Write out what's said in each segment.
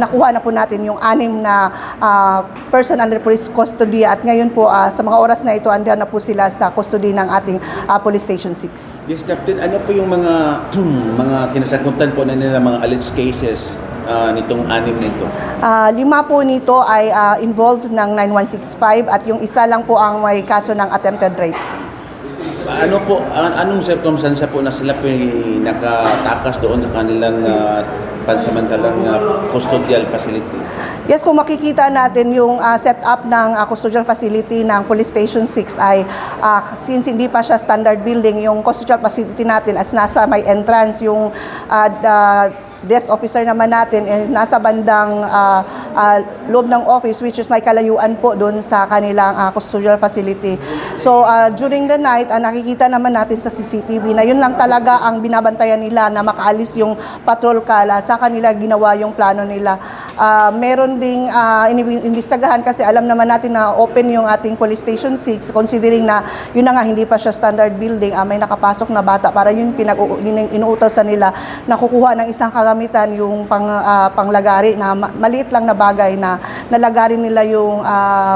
Nakuha na po natin yung 6 na person under police custody at ngayon po sa mga oras na ito andiyan na po sila sa custody ng ating Police Station 6. Yes, Captain. Ano po yung mga mga kinasagutan po na nila mga alleged cases nitong 6 na ito? 5 po nito ay involved ng 9165 at yung isa lang po ang may kaso ng attempted rape. Ano po, anong circumstance po na sila po nakatakas doon sa kanilang pansamantalang custodial facility? Yes, kung makikita natin yung setup ng custodial facility ng Police Station 6 ay since hindi pa siya standard building, yung custodial facility natin as nasa may entrance, yung desk officer naman natin nasa bandang loob ng office which is may kalayuan po doon sa kanilang custodial facility. So during the night, nakikita naman natin sa CCTV na yun lang talaga ang binabantayan nila na makaalis yung patrol car at sa kanila ginawa yung plano nila. Meron ding inimbestigahan kasi alam naman natin na open yung ating Police Station 6 considering na yun na nga hindi pa siya standard building, may nakapasok na bata para yun inuutosan nila na kukuha ng isang kagamitan yung panglagari na maliit lang na bagay na nalagari nila yung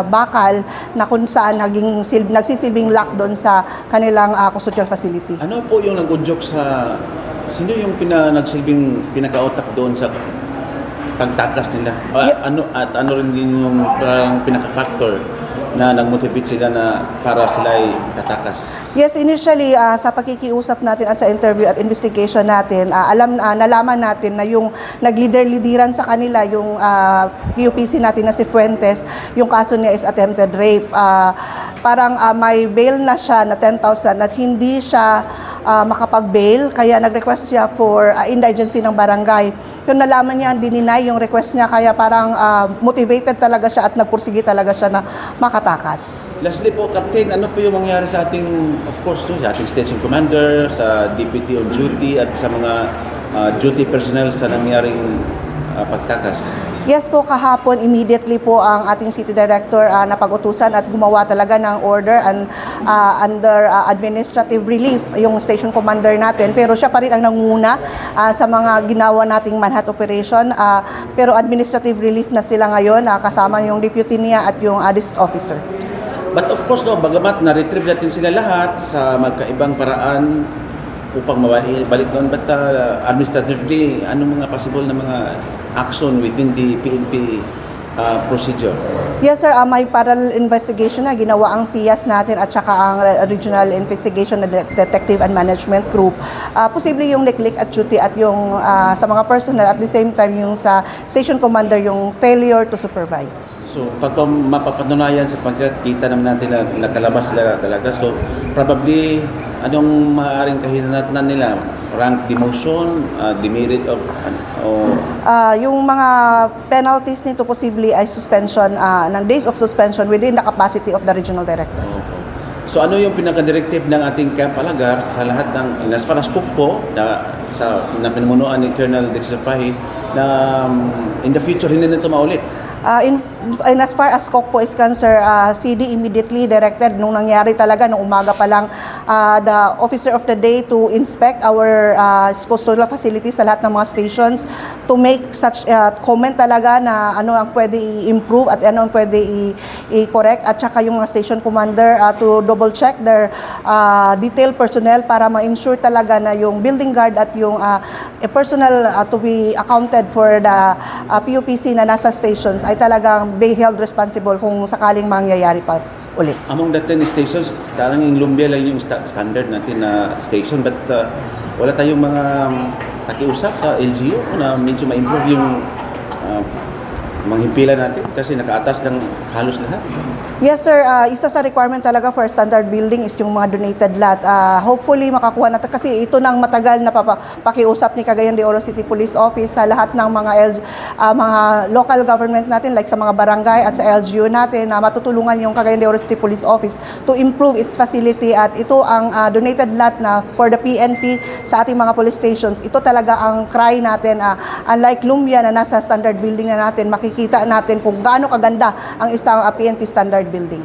bakal na kung saan nagsisilbing lock doon sa kanilang custodial facility. Ano po yung nag-udyok sa sino yung nagsilbing pinaka-utak doon sa pagtakas nila? Ano rin din yung pinaka-factor na nag-motivate sila na para sila ay tatakas? Yes, initially sa pakikiusap natin at sa interview at investigation natin, nalaman natin na yung naglider-lidiran sa kanila yung PUPC natin na si Fuentes, yung kaso niya is attempted rape. Parang may bail na siya na 10,000 at hindi siya makapag-bail, kaya nag-request siya for indigency ng barangay. Yung nalaman niya, dininay yung request niya, kaya parang motivated talaga siya at nagpursige talaga siya na makatakas. Lastly po, Captain, ano po yung mangyari sa ating, of course, sa ating station commander, sa deputy on duty at sa mga duty personnel sa nangyaring pagtakas? Yes po, kahapon immediately po ang ating city director napag-utusan at gumawa talaga ng order and under administrative relief yung station commander natin, pero siya pa rin ang nanguna sa mga ginawa nating manhunt operation, pero administrative relief na sila ngayon kasama yung deputy niya at yung district officer. But of course, bagamat na-retrieve natin sila lahat sa magkaibang paraan upang balik doon, but administratively, anong mga possible na mga action within the PNP procedure? Yes sir, may parallel investigation na ginawa ang SIAS natin at saka ang Regional Investigation Detective and Management Group. Posible yung neglect at duty at yung sa mga personnel at the same time yung sa station commander yung failure to supervise. So pag mapapatunayan sa pagkakita naman natin na nakalabas sila talaga, so probably anong maaaring kahinatnan nila? Rank demotion, demerit of yung mga penalties nito posibly ay suspension ng days of suspension within the capacity of the regional director. Okay. So ano yung pinaka-directive ng ating Camp Alagar sa lahat ng as far as po sa pinumunuan ni Colonel Dexter Pahi na in the future hindi nito maulit? And as far as Kokpo is concerned, CD immediately directed nung nangyari talaga, nung umaga pa lang, the officer of the day to inspect our custodial facilities sa lahat ng mga stations to make such comment talaga na ano ang pwede i-improve at ano ang pwede i-correct, at saka yung mga station commander to double check their detailed personnel para ma-ensure talaga na yung building guard at yung personnel to be accounted for the PUPC na nasa stations ay talagang be held responsible kung sakaling mangyayari pa ulit. Among the 10 stations, parang yung Lumbia lang yung standard natin na station, but wala tayong mga pakiusap sa LGU na medyo ma-improve yung mga himpilan natin kasi nakaatas ng halos lahat. Yes sir, isa sa requirement talaga for standard building is yung mga donated lot. Hopefully makakuha natin kasi ito nang matagal na pakiusap ni Cagayan de Oro City Police Office sa lahat ng mga local government natin like sa mga barangay at sa LGU natin na matutulungan yung Cagayan de Oro City Police Office to improve its facility, at ito ang donated lot na for the PNP sa ating mga police stations. Ito talaga ang cry natin, unlike Lumbia na nasa standard building na natin, makikita natin kung gaano kaganda ang isang PNP standard building.